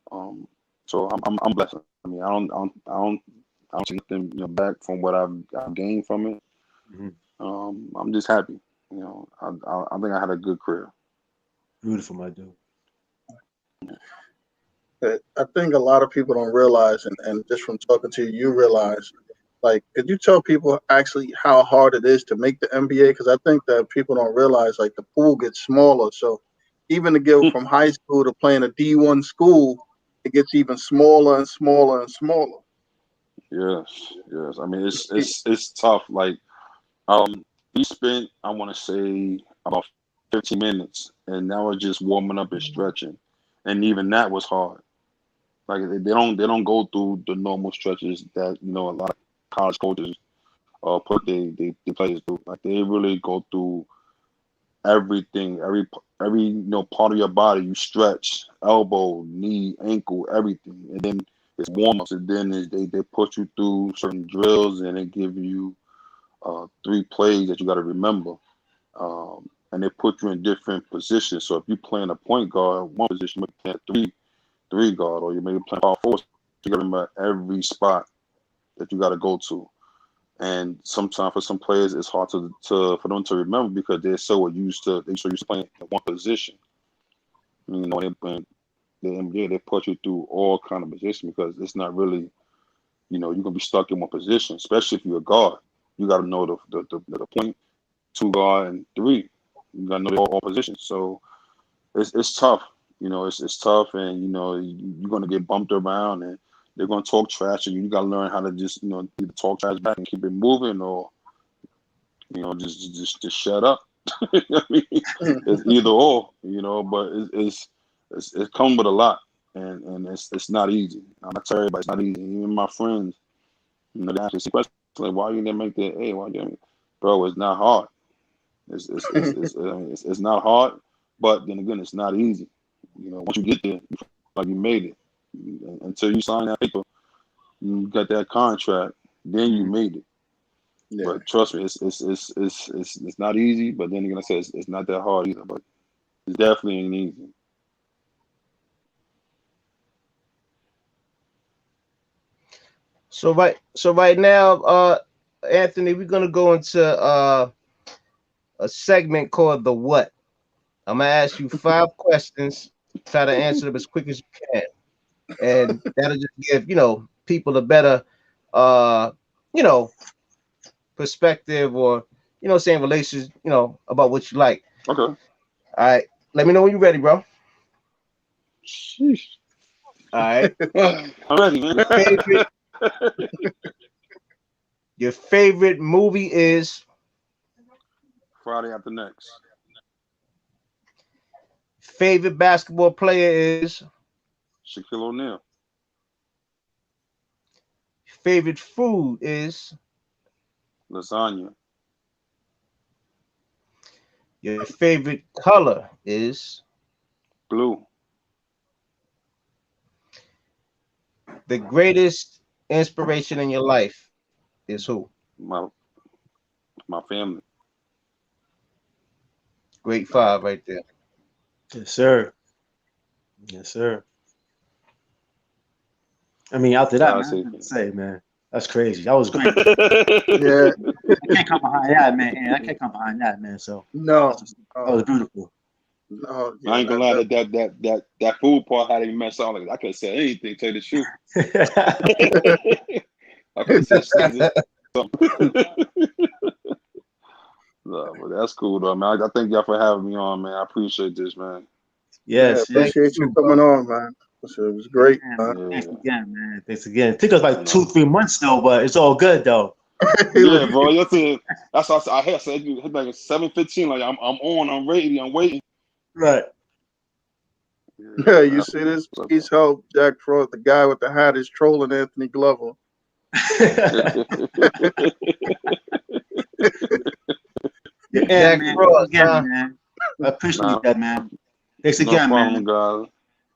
So I'm blessed. I mean, I don't see nothing back from what I've gained from it. I'm just happy. I think I had a good career. Beautiful, my dude. I think a lot of people don't realize, and just from talking to you, you realize, like, could you tell people actually how hard it is to make the NBA? Because I think that people don't realize, like, the pool gets smaller. So even to go from high school to playing a D1 school, it gets even smaller and smaller and smaller. Yes. I mean, it's tough. Like, we spent, I want to say, about 15 minutes, and that was just warming up and stretching, and even that was hard. Like, they don't go through the normal stretches that a lot of college coaches put the players through. Like, they really go through everything, every part of your body. You stretch, elbow, knee, ankle, everything, and then it's warm ups, and then they put you through certain drills, and they give you 3 plays that you got to remember. And they put you in different positions. So if you play in a point guard, one position, you may play a three guard, or you may play power forward. You got to remember every spot that you got to go to. And sometimes for some players, it's hard for them to remember because they're so used to playing in one position. The NBA, they put you through all kind of positions because it's not really, you're gonna be stuck in one position, especially if you're a guard. You got to know the point, 2 guard and 3. You got to know all positions. So it's tough. It's tough, and you're gonna get bumped around, and they're gonna talk trash, and you got to learn how to just either talk trash back and keep it moving, or just shut up. I mean, it's either or, but it comes with a lot, and it's not easy. I'm not telling everybody it's not easy. Even my friends, they actually say questions like, "Why you didn't make that? Hey, why didn't?" Bro, it's not hard. It's not hard, but then again, it's not easy. Once you get there, you feel like you made it. Until you sign that paper, you got that contract, then you made it. Yeah. But trust me, it's not easy. But then again, I said it's not that hard either. But it definitely ain't easy. So right now, Anthony, we're gonna go into a segment called the what. I'm gonna ask you 5 questions. Try to answer them as quick as you can, and that'll just give people a better perspective, or saying relations about what you like. Okay. All right. Let me know when you're ready, bro. Sheesh. All right. I'm ready, man. Your favorite movie is Friday After Next. Favorite basketball player is Shaquille O'Neal. Favorite food is Lasagna. Your favorite color is Blue. The greatest inspiration in your life is who? My family. Great 5 right there. Yes, sir. Yes, sir. I mean, after that, Nah, I man, I see. have to say, man, that's crazy. That was great. Yeah, I can't come behind that, man. Yeah, I can't come behind that, man. So no, that was beautiful. no, I yeah, ain't gonna lie, that food part had even messed up. Like, I could have said anything, tell you the truth. I could have said Caesar. Something. No, but that's cool though, man. I thank y'all for having me on, man. I appreciate this, man. yeah, Yes, yes. appreciate you coming on, man. It was great, Yeah, man. man. Thanks Yeah, again, man. Thanks again. It took us like no. 2-3 months though, but it's all good though. Yeah, bro. That's what I said you hit like 7:15. Like I'm on, I'm ready, I'm waiting. Right. Yeah, you That's see this what's piece help Jack Frost, the guy with the hat is trolling Anthony Glover. Yeah, Jack man. Thanks Frost, again, huh? man. I appreciate Nah, that, man. Thanks no again, problem, man. guys.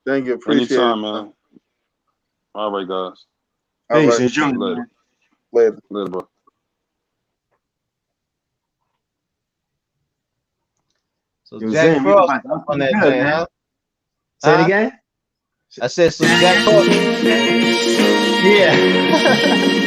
Thank you, appreciate it. Anytime, man. All right, guys. All Peace. right, Enjoy, Later. man. later. Later, bro. So Yo, Jack Zane, we Frost about that was on pretty that good, thing, man. huh? Say it Huh? again? I said so Jack Frost. Yeah.